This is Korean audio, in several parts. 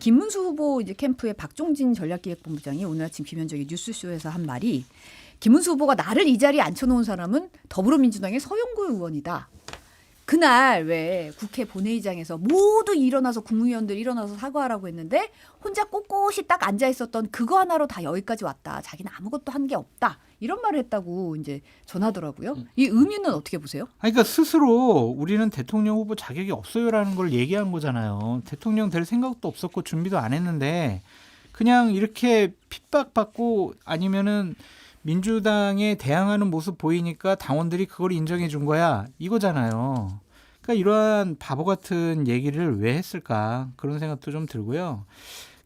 김문수 후보 이제 캠프의 박종진 전략기획본부장이 오늘 아침 김현정의 뉴스쇼에서 한 말이 김문수 후보가 나를 이 자리에 앉혀놓은 사람은 더불어민주당의 서영구 의원이다. 그날 왜 국회 본회의장에서 모두 일어나서 국무위원들 일어나서 사과하라고 했는데 혼자 꼿꼿이 딱 앉아 있었던 그거 하나로 다 여기까지 왔다. 자기는 아무것도 한 게 없다. 이런 말을 했다고 이제 전하더라고요. 이 의미는 어떻게 보세요? 그러니까 스스로 우리는 대통령 후보 자격이 없어요라는 걸 얘기한 거잖아요. 대통령 될 생각도 없었고 준비도 안 했는데 그냥 이렇게 핍박받고 아니면은 민주당에 대항하는 모습 보이니까 당원들이 그걸 인정해 준 거야 이거잖아요. 그러니까 이러한 바보 같은 얘기를 왜 했을까 그런 생각도 좀 들고요.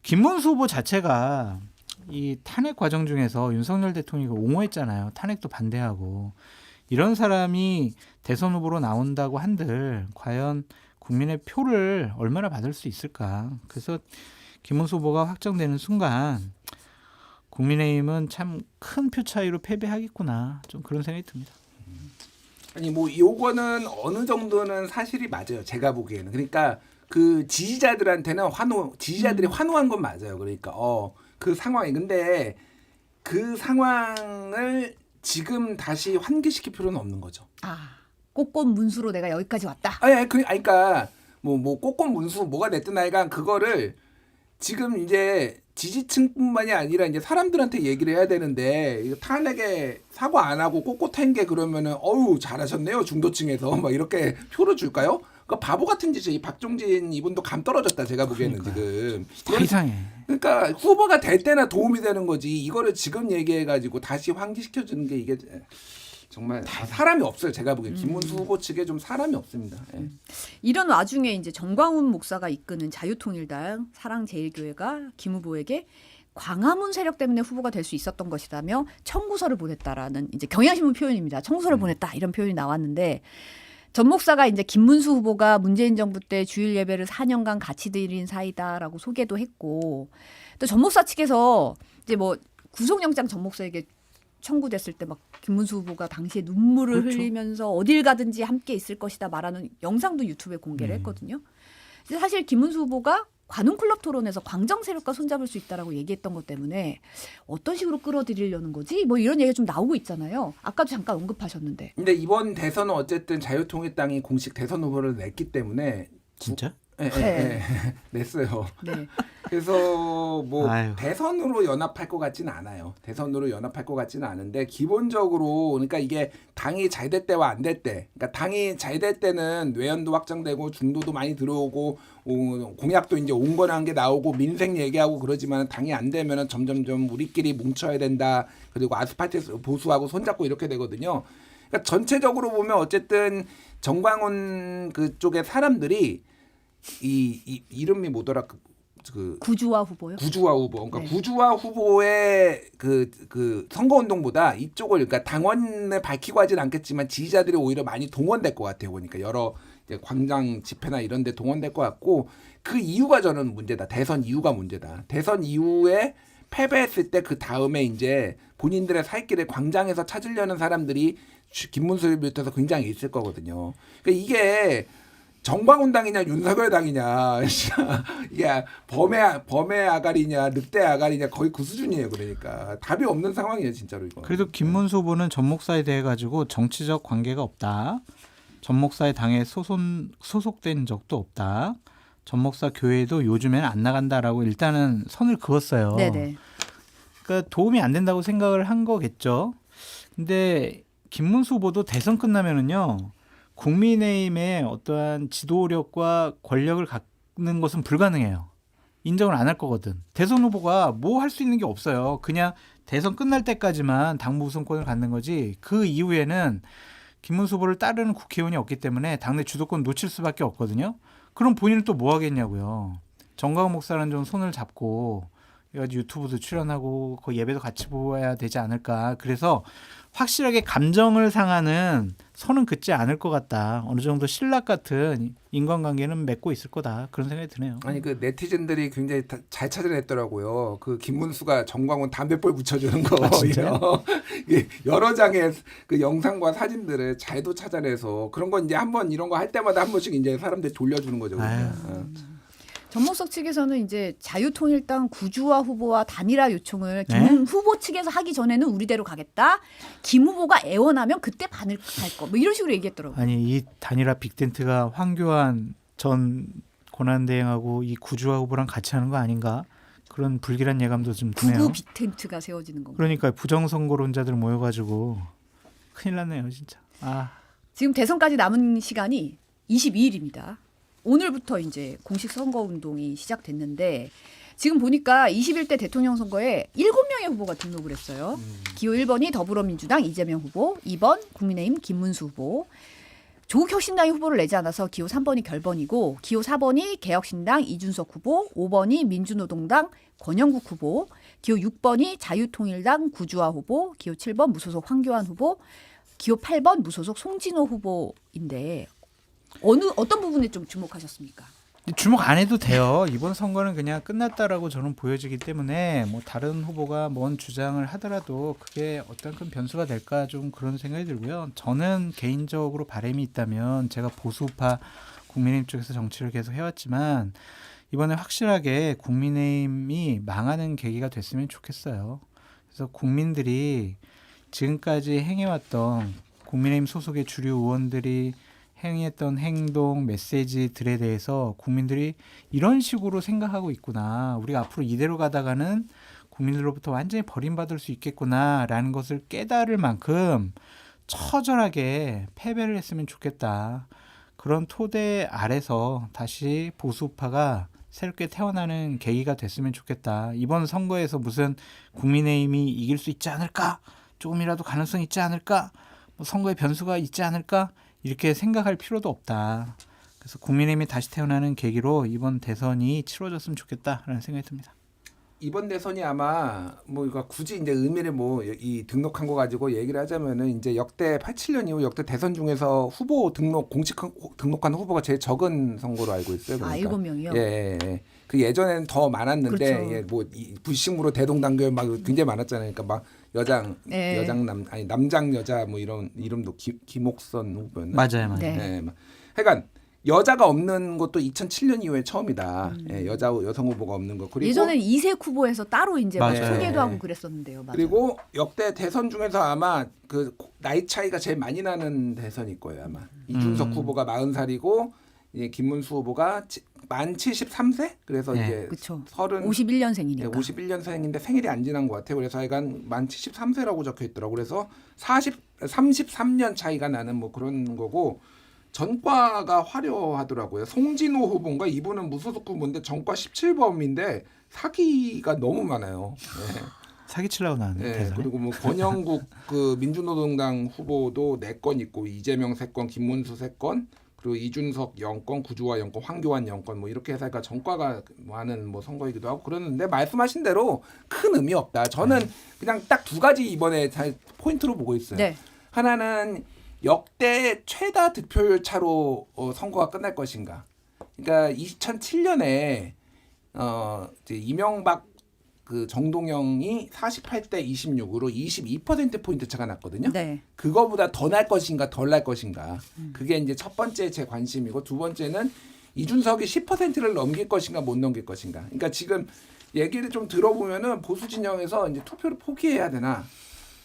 김문수 후보 자체가 이 탄핵 과정 중에서 윤석열 대통령이 옹호했잖아요. 탄핵도 반대하고. 이런 사람이 대선 후보로 나온다고 한들 과연 국민의 표를 얼마나 받을 수 있을까. 그래서 김문수 후보가 확정되는 순간 국민의힘은 참 큰 표 차이로 패배하겠구나. 좀 그런 생각이 듭니다. 아니 뭐 요거는 어느 정도는 사실이 맞아요. 제가 보기에는. 그러니까 그 지지자들한테는 지지자들이 환호한 건 맞아요. 그러니까 그 상황이 근데 그 상황을 지금 다시 환기시킬 필요는 없는 거죠. 꼿꼿 문수로 내가 여기까지 왔다. 그러니까 뭐 꼿꼿 문수 뭐가 됐든 하여간 그거를 지금 이제 지지층뿐만이 아니라 이제 사람들한테 얘기를 해야 되는데 이거 탄핵에 사과 안 하고 꼿꼿한 게 그러면은 어유 잘하셨네요 중도층에서 막 이렇게 표를 줄까요? 그 바보 같은 짓이 이 박종진 이분도 감 떨어졌다 제가 보기에는 지금. 다 이상해. 그러니까 후보가 될 때나 도움이 되는 거지 이거를 지금 얘기해가지고 다시 환기시켜주는 게 이게 정말 사람이 없어요. 제가 보기엔 김문수 후보 측에 좀 사람이 없습니다. 예. 이런 와중에 이제 정광훈 목사가 이끄는 자유통일당 사랑제일교회가 김 후보에게 광화문 세력 때문에 후보가 될 수 있었던 것이라며 청구서를 보냈다라는 이제 경향신문 표현입니다. 청구서를 보냈다 이런 표현이 나왔는데 전 목사가 이제 김문수 후보가 문재인 정부 때 주일 예배를 4년간 같이 드린 사이다라고 소개도 했고 또 전 목사 측에서 이제 뭐 구속영장 전 목사에게 청구됐을 때 막 김문수 후보가 당시에 눈물을 그렇죠. 흘리면서 어딜 가든지 함께 있을 것이다 말하는 영상도 유튜브에 공개를 했거든요. 근데 사실 김문수 후보가 관훈클럽 토론에서 광정 세력과 손잡을 수 있다라고 얘기했던 것 때문에 어떤 식으로 끌어들이려는 거지? 뭐 이런 얘기가 좀 나오고 있잖아요. 아까도 잠깐 언급하셨는데. 근데 이번 대선은 어쨌든 자유통일당이 공식 대선 후보를 냈기 때문에 진짜? 네. 냈어요. 네. 그래서 뭐 아유. 대선으로 연합할 것 같지는 않아요. 대선으로 연합할 것 같지는 않은데 기본적으로 그러니까 이게 당이 잘 될 때와 안 될 때, 그러니까 당이 잘 될 때는 외연도 확장되고 중도도 많이 들어오고 공약도 이제 온건한 게 나오고 민생 얘기하고 그러지만 당이 안 되면은 점점점 우리끼리 뭉쳐야 된다. 그리고 아스팔트 보수하고 손잡고 이렇게 되거든요. 그러니까 전체적으로 보면 어쨌든 정광훈 그쪽의 사람들이 이 이름이 뭐더라 그 구주화 후보요? 구주화 후보. 그러니까 네. 구주화 후보의 그 선거운동보다 이쪽을 그러니까 당원을 밝히고 하진 않겠지만 지지자들이 오히려 많이 동원될 것 같아요. 보니까 여러 이제 광장 집회나 이런 데 동원될 것 같고 그 이유가 저는 문제다. 대선 이유가 문제다. 대선 이후에 패배했을 때 그 다음에 이제 본인들의 살 길을 광장에서 찾으려는 사람들이 김문수를 비롯해서 굉장히 있을 거거든요. 그러니까 이게 정광훈 당이냐 윤석열 당이냐 이게 범의 아가리냐 늑대 아가리냐 거의 그 수준이에요. 그러니까 답이 없는 상황이에요 진짜로 이거. 그래도 김문수 후보는 전 목사에 대해 가지고 정치적 관계가 없다. 전 목사의 당에 소속된 적도 없다. 전 목사 교회도 요즘에는 안 나간다라고 일단은 선을 그었어요. 네네. 그러니까 도움이 안 된다고 생각을 한 거겠죠. 근데 김문수 후보도 대선 끝나면은요. 국민의힘의 어떠한 지도력과 권력을 갖는 것은 불가능해요. 인정을 안 할 거거든. 대선 후보가 뭐 할 수 있는 게 없어요. 그냥 대선 끝날 때까지만 당무 우선권을 갖는 거지 그 이후에는 김문수 후보를 따르는 국회의원이 없기 때문에 당내 주도권 놓칠 수밖에 없거든요. 그럼 본인은 또 뭐 하겠냐고요. 정광훈 목사는 좀 손을 잡고 유튜브도 출연하고 그 예배도 같이 보아야 되지 않을까. 그래서 확실하게 감정을 상하는 선은 긋지 않을 것 같다. 어느 정도 신락 같은 인간관계는 맺고 있을 거다. 그런 생각이 드네요. 아니 그 네티즌들이 굉장히 잘 찾아냈더라고요. 그 김문수가 정광훈 담배볼 붙여주는 거 여러 장의 그 영상과 사진들을 잘도 찾아내서 그런 건 이제 한번 이런 거 할 때마다 한 번씩 이제 사람들 돌려주는 거죠. 그러니까. 전모석 측에서는 이제 자유통일당 구주화 후보와 단일화 요청을 김 네? 후보 측에서 하기 전에는 우리대로 가겠다. 김 후보가 애원하면 그때 반을 갈 거. 뭐 이런 식으로 얘기했더라고요. 아니 이 단일화 빅텐트가 황교안 전 권한대행하고 이 구주화 후보랑 같이 하는 거 아닌가? 그런 불길한 예감도 좀 드네요. 구구 빅텐트가 세워지는 겁니다. 그러니까 부정선거론자들 모여가지고 큰일 났네요 진짜. 아 지금 대선까지 남은 시간이 22일입니다. 오늘부터 이제 공식 선거 운동이 시작됐는데 지금 보니까 21대 대통령 선거에 7명의 후보가 등록을 했어요. 기호 1번이 더불어민주당 이재명 후보, 2번 국민의힘 김문수 후보, 조국혁신당이 후보를 내지 않아서 기호 3번이 결번이고 기호 4번이 개혁신당 이준석 후보, 5번이 민주노동당 권영국 후보, 기호 6번이 자유통일당 구주화 후보, 기호 7번 무소속 황교안 후보, 기호 8번 무소속 송진호 후보인데 어떤 부분에 좀 주목하셨습니까? 주목 안 해도 돼요. 이번 선거는 그냥 끝났다라고 저는 보여지기 때문에 뭐 다른 후보가 뭔 주장을 하더라도 그게 어떤 큰 변수가 될까 좀 그런 생각이 들고요. 저는 개인적으로 바람이 있다면 제가 보수파 국민의힘 쪽에서 정치를 계속 해왔지만 이번에 확실하게 국민의힘이 망하는 계기가 됐으면 좋겠어요. 그래서 국민들이 지금까지 행해왔던 국민의힘 소속의 주류 의원들이 행했던 행동, 메시지들에 대해서 국민들이 이런 식으로 생각하고 있구나. 우리가 앞으로 이대로 가다가는 국민들로부터 완전히 버림받을 수 있겠구나라는 것을 깨달을 만큼 처절하게 패배를 했으면 좋겠다. 그런 토대 아래서 다시 보수파가 새롭게 태어나는 계기가 됐으면 좋겠다. 이번 선거에서 무슨 국민의힘이 이길 수 있지 않을까? 조금이라도 가능성이 있지 않을까? 뭐 선거에 변수가 있지 않을까? 이렇게 생각할 필요도 없다. 그래서 국민의힘이 다시 태어나는 계기로 이번 대선이 치러졌으면 좋겠다라는 생각이 듭니다. 이번 대선이 아마 뭐 이거 굳이 이제 의미를 뭐 이 등록한 거 가지고 얘기를 하자면은 이제 역대 87년 이후 역대 대선 중에서 후보 공식 등록한 후보가 제일 적은 선거로 알고 있어요. 그러니까. 7명이요? 예. 그 예전에는 더 많았는데 그렇죠. 예, 뭐 부식무로 대동단결 막 굉장히 많았잖아요. 그러니까 막 네. 남장 여자 뭐 이런 이름도 김옥선 후보였나? 맞아요. 네. 예, 그러니까 여자가 없는 것도 2007년 이후에 처음이다. 예, 여성 후보가 없는 거. 그리고 예전에 이색 후보에서 따로 이제 막 맞아요. 소개도 네. 하고 그랬었는데요. 맞아요. 그리고 역대 대선 중에서 아마 그 나이 차이가 제일 많이 나는 대선일 거예요. 아마 이준석 후보가 40살이고 이제 김문수 후보가 만 73세? 그래서 네. 이제 그렇죠. 51년생이니까 51년생이니까. 51년생인데 생일이 안 지난 것 같아요. 그래서 하여간 만 73세라고 적혀 있더라고. 그래서 33년 차이가 나는 뭐 그런 거고 전과가 화려하더라고요. 송진호 후보인가 이분은 무소속 후보인데 전과 17범인데 사기가 너무 많아요. 네. 사기치려고 나왔네. 네, 대선에. 그리고 뭐 권영국 그 민주노동당 후보도 4건 있고 이재명 3건, 김문수 3건, 그리고 이준석 0건, 구주화 0건, 황교안 0건 뭐 이렇게 해서 그러니까 전과가 많은 뭐 선거이기도 하고 그러는데 말씀하신 대로 큰 의미 없다. 저는 그냥 딱 두 가지 이번에 잘 포인트로 보고 있어요. 네. 하나는 역대 최다 득표율 차로 선거가 끝날 것인가. 그러니까 2007년에 이제 이명박 그 정동영이 48대 26으로 22% 포인트 차가 났거든요. 네. 그거보다 더 날 것인가 덜 날 것인가. 그게 이제 첫 번째 제 관심이고 두 번째는 이준석이 10%를 넘길 것인가 못 넘길 것인가. 그러니까 지금 얘기를 좀 들어보면은 보수 진영에서 이제 투표를 포기해야 되나,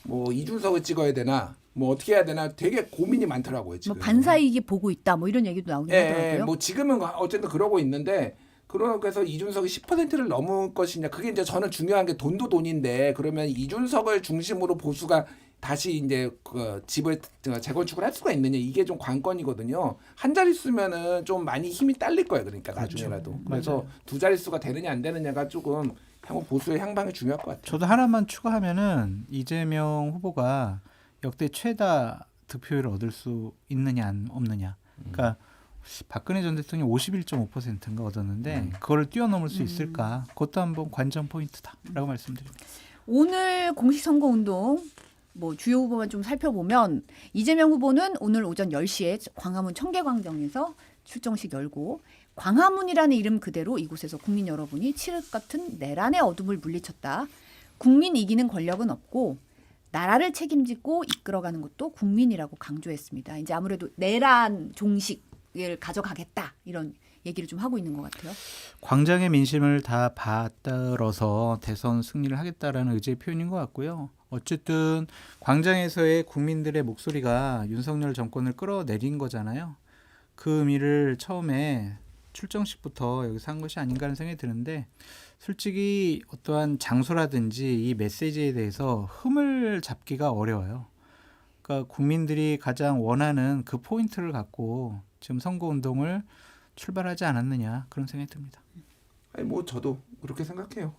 뭐 이준석을 찍어야 되나, 뭐 어떻게 해야 되나 되게 고민이 많더라고요. 지금. 뭐 반사이익이 보고 있다. 뭐 이런 얘기도 나오긴 하더라고요. 뭐 지금은 어쨌든 그러고 있는데 그래서 이준석이 10%를 넘을 것이냐. 그게 이제 저는 중요한 게 돈도 돈인데 그러면 이준석을 중심으로 보수가 다시 이제 그 집을 재건축을 할 수가 있느냐. 이게 좀 관건이거든요. 한 자릿수면은 좀 많이 힘이 딸릴 거예요. 그러니까 그렇죠. 나중에라도. 그래서 두 자릿수가 되느냐 안 되느냐가 조금 보수의 향방이 중요할 것 같아요. 저도 하나만 추가하면은 이재명 후보가 역대 최다 득표율을 얻을 수 있느냐 없느냐. 그러니까 박근혜 전 대통령이 51.5%인가 얻었는데 그거를 뛰어넘을 수 있을까? 그것도 한번 관전 포인트다라고 말씀드립니다. 오늘 공식 선거 운동 뭐 주요 후보만 좀 살펴보면 이재명 후보는 오늘 오전 10시에 광화문 청계광장에서 출정식 열고 광화문이라는 이름 그대로 이곳에서 국민 여러분이 칠흑 같은 내란의 어둠을 물리쳤다. 국민 이기는 권력은 없고 나라를 책임지고 이끌어가는 것도 국민이라고 강조했습니다. 이제 아무래도 내란 종식을 가져가겠다 이런 얘기를 좀 하고 있는 것 같아요. 광장의 민심을 다 받들어서 대선 승리를 하겠다라는 의지의 표현인 것 같고요. 어쨌든 광장에서의 국민들의 목소리가 윤석열 정권을 끌어내린 거잖아요. 그 의미를 처음에 출정식부터 여기서 한 것이 아닌가 하는 생각이 드는데 솔직히 어떠한 장소라든지 이 메시지에 대해서 흠을 잡기가 어려워요. 그러니까 국민들이 가장 원하는 그 포인트를 갖고 지금 선거운동을 출발하지 않았느냐 그런 생각이 듭니다. 아니 뭐 저도 그렇게 생각해요.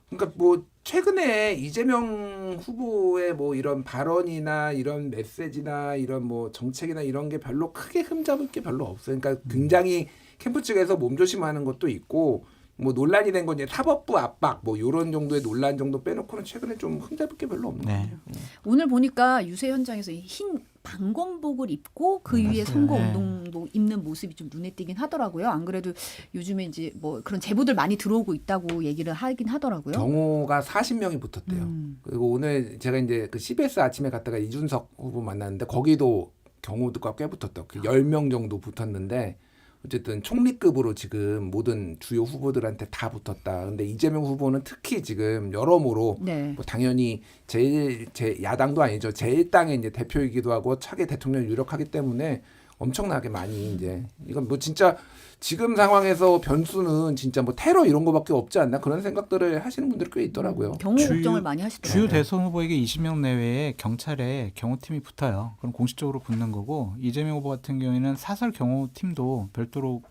그러니까 뭐 최근에 이재명 후보의 뭐 이런 발언이나 이런 메시지나 이런 뭐 정책이나 이런 게 별로 크게 흠잡을 게 별로 없어요. 그러니까 굉장히 캠프 측에서 몸조심하는 것도 있고 뭐 논란이 된 건 이제 사법부 압박 뭐 이런 정도의 논란 정도 빼놓고는 최근에 좀 흠잡을 게 별로 없는 것 네. 같아요. 오늘 보니까 유세 현장에서 흰 방검복을 입고 그 위에 맞아요. 선거운동복 입는 모습이 좀 눈에 띄긴 하더라고요. 안 그래도 요즘에 이제 뭐 그런 제보들 많이 들어오고 있다고 얘기를 하긴 하더라고요. 경호가 40명이 붙었대요. 그리고 오늘 제가 이제 그 CBS 아침에 갔다가 이준석 후보 만났는데 거기도 경호가 꽤 붙었다. 그 10명 정도 붙었는데 어쨌든 총리급으로 지금 모든 주요 후보들한테 다 붙었다. 근데 이재명 후보는 특히 지금 여러모로 네. 뭐 당연히 제 야당도 아니죠. 제1당의 이제 대표이기도 하고 차기 대통령이 유력하기 때문에 엄청나게 많이 이제 이건 뭐 진짜 지금 상황에서 변수는 진짜 뭐 테러 이런 거밖에 없지 않나 그런 생각들을 하시는 분들이 꽤 있더라고요. 경호 걱정을 많이 주요 하시더라고요. 대선 후보에게 20명 내외의 경찰에 경호팀이 붙어요. 그럼 공식적으로 붙는 거고 이재명 후보 같은 경우에는 사설 경호팀도 별도로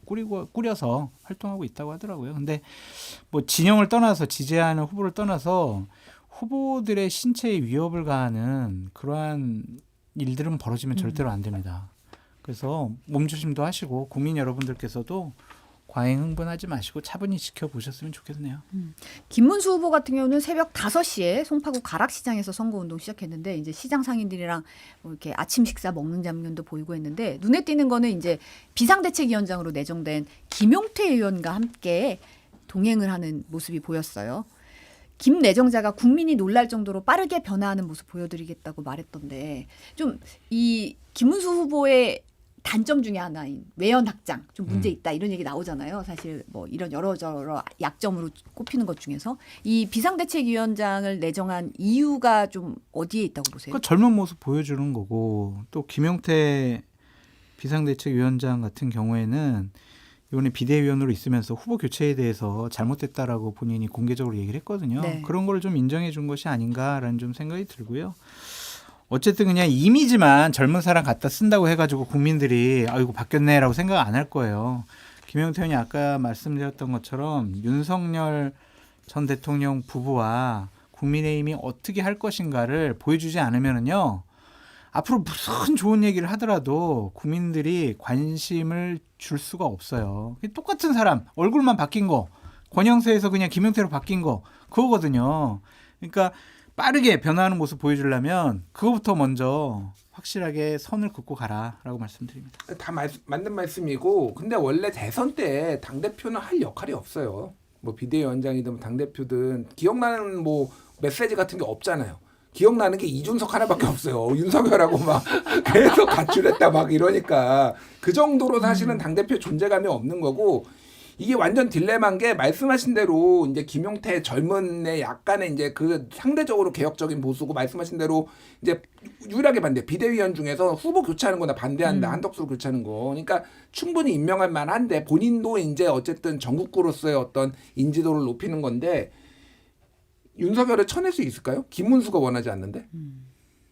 꾸려서 활동하고 있다고 하더라고요. 근데 뭐 진영을 떠나서 지지하는 후보를 떠나서 후보들의 신체에 위협을 가하는 그러한 일들은 벌어지면 절대로 안 됩니다. 그래서 몸조심도 하시고 국민 여러분들께서도 과잉 흥분하지 마시고 차분히 지켜보셨으면 좋겠네요. 김문수 후보 같은 경우는 새벽 5시에 송파구 가락시장에서 선거운동 시작했는데 이제 시장 상인들이랑 뭐 이렇게 아침 식사 먹는 장면도 보이고 했는데 눈에 띄는 거는 이제 비상대책위원장으로 내정된 김용태 의원과 함께 동행을 하는 모습이 보였어요. 김 내정자가 국민이 놀랄 정도로 빠르게 변화하는 모습 보여드리겠다고 말했던데 좀 이 김문수 후보의 단점 중에 하나인 외연 확장 좀 문제 있다 이런 얘기 나오잖아요. 사실 뭐 이런 여러 약점으로 꼽히는 것 중에서 이 비상대책위원장을 내정한 이유가 좀 어디에 있다고 보세요? 그 젊은 모습 보여주는 거고 또 김용태 비상대책위원장 같은 경우에는 이번에 비대위원으로 있으면서 후보 교체에 대해서 잘못됐다라고 본인이 공개적으로 얘기를 했거든요. 네. 그런 걸 좀 인정해 준 것이 아닌가라는 좀 생각이 들고요. 어쨌든 그냥 이미지만 젊은 사람 갖다 쓴다고 해가지고 국민들이 아이고 바뀌었네라고 생각 안 할 거예요. 김용태 의원이 아까 말씀드렸던 것처럼 윤석열 전 대통령 부부와 국민의힘이 어떻게 할 것인가를 보여주지 않으면은요. 앞으로 무슨 좋은 얘기를 하더라도 국민들이 관심을 줄 수가 없어요. 똑같은 사람 얼굴만 바뀐 거 권영세에서 그냥 김용태로 바뀐 거 그거거든요. 그러니까 빠르게 변화하는 모습 보여주려면 그거부터 먼저 확실하게 선을 긋고 가라라고 말씀드립니다. 다 맞는 말씀이고 근데 원래 대선 때 당대표는 할 역할이 없어요. 뭐 비대위원장이든 당대표든 기억나는 뭐 메시지 같은 게 없잖아요. 기억나는 게 이준석 하나밖에 없어요. 윤석열하고 막 계속 가출했다 막 이러니까 그 정도로 사실은 당대표 존재감이 없는 거고 이게 완전 딜레마인 게 말씀하신 대로 이제 김용태 젊은의 약간의 이제 그 상대적으로 개혁적인 보수고 말씀하신 대로 이제 유일하게 반대 비대위원 중에서 후보 교체하는 거나 반대한다 한덕수 교체하는 거 그러니까 충분히 임명할 만한데 본인도 이제 어쨌든 전국구로서의 어떤 인지도를 높이는 건데 윤석열을 쳐낼 수 있을까요? 김문수가 원하지 않는데.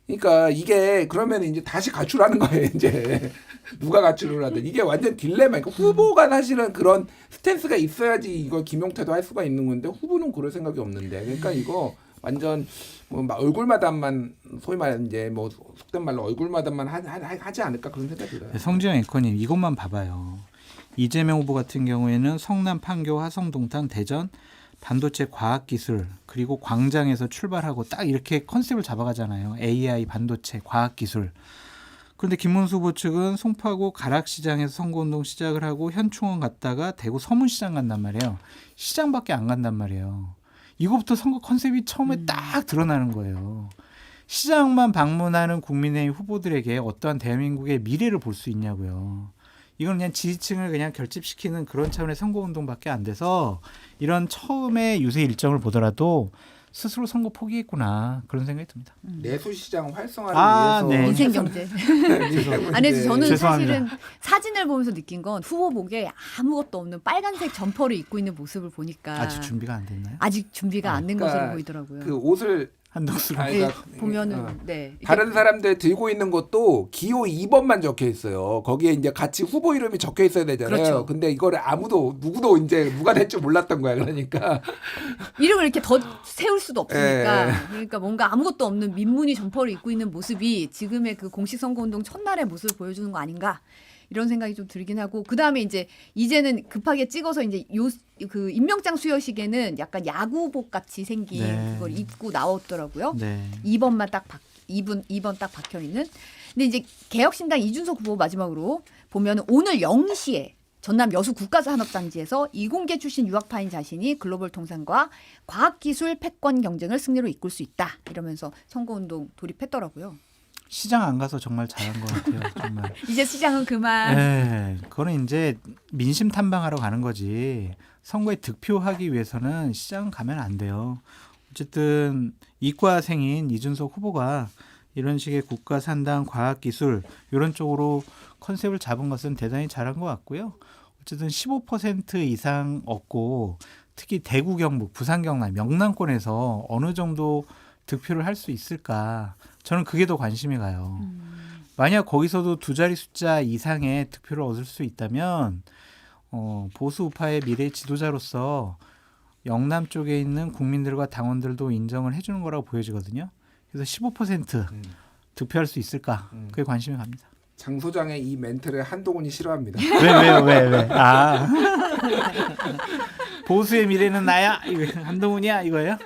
그러니까 이게 그러면 이제 다시 가출하는 거예요. 이제 누가 가출을 하든 이게 완전 딜레마. 그러니까 후보가 사실은 그런 스탠스가 있어야지 이걸 김용태도 할 수가 있는 건데 후보는 그럴 생각이 없는데. 그러니까 이거 완전 뭐 얼굴마담만 소위 말하는 이제 뭐 속된 말로 얼굴마담만 하지 않을까 그런 생각이 들어요. 성지영 앵커님 이것만 봐봐요. 이재명 후보 같은 경우에는 성남, 판교, 화성, 동탄, 대전 반도체 과학기술 그리고 광장에서 출발하고 딱 이렇게 컨셉을 잡아가잖아요. AI 반도체 과학기술. 그런데 김문수 후보 측은 송파구 가락시장에서 선거운동 시작을 하고 현충원 갔다가 대구 서문시장 간단 말이에요. 시장밖에 안 간단 말이에요. 이거부터 선거 컨셉이 처음에 딱 드러나는 거예요. 시장만 방문하는 국민의힘 후보들에게 어떠한 대한민국의 미래를 볼 수 있냐고요. 이건 그냥 지지층을 그냥 결집시키는 그런 차원의 선거운동밖에 안 돼서 이런 처음에 유세 일정을 보더라도 스스로 선거 포기했구나 그런 생각이 듭니다. 내수시장 활성화를 아, 위해서 네. 인생 경제. 인생 아니 저는 죄송합니다. 사실은 사진을 보면서 느낀 건 후보복에 아무것도 없는 빨간색 점퍼를 입고 있는 모습을 보니까 아직 준비가 안 됐나요? 아직 준비가 안 된 그러니까 것으로 보이더라고요. 그 옷을 한덕수 아니, 네, 그러니까 보면은 어. 네. 이게 다른 사람들 들고 있는 것도 기호 2번만 적혀 있어요. 거기에 이제 같이 후보 이름이 적혀 있어야 되잖아요. 그렇죠. 근데 이거를 누구도 이제 누가 될 줄 몰랐던 거야. 그러니까 이름을 이렇게 더 세울 수도 없으니까 예. 그러니까 뭔가 아무것도 없는 민무늬 점퍼를 입고 있는 모습이 지금의 그 공식 선거운동 첫날의 모습을 보여주는 거 아닌가 이런 생각이 좀 들긴 하고 그 다음에 이제는 급하게 찍어서 이제 그 임명장 수여식에는 약간 야구복 같이 생긴 네. 그걸 입고 나왔더라고요. 네. 2번만 딱 2번 딱 박혀 있는. 근데 이제 개혁신당 이준석 후보 마지막으로 보면 오늘 0시에 전남 여수 국가산업단지에서 이공계 출신 유학파인 자신이 글로벌 통상과 과학기술 패권 경쟁을 승리로 이끌 수 있다 이러면서 선거운동 돌입했더라고요. 시장 안 가서 정말 잘한 것 같아요. 정말. 이제 시장은 그만. 네, 그거는 이제 민심 탐방하러 가는 거지. 선거에 득표하기 위해서는 시장 가면 안 돼요. 어쨌든 이과생인 이준석 후보가 이런 식의 국가산당, 과학기술 이런 쪽으로 컨셉을 잡은 것은 대단히 잘한 것 같고요. 어쨌든 15% 이상 얻고 특히 대구, 경북, 부산, 경남, 영남권에서 어느 정도 득표를 할 수 있을까? 저는 그게 더 관심이 가요. 만약 거기서도 두 자리 숫자 이상의 득표를 얻을 수 있다면 보수 우파의 미래 지도자로서 영남 쪽에 있는 국민들과 당원들도 인정을 해주는 거라고 보여지거든요. 그래서 15% 득표할 수 있을까? 그게 관심이 갑니다. 장 소장의 이 멘트를 한동훈이 싫어합니다. 왜? 아 보수의 미래는 나야? 이거 한동훈이야 이거예요?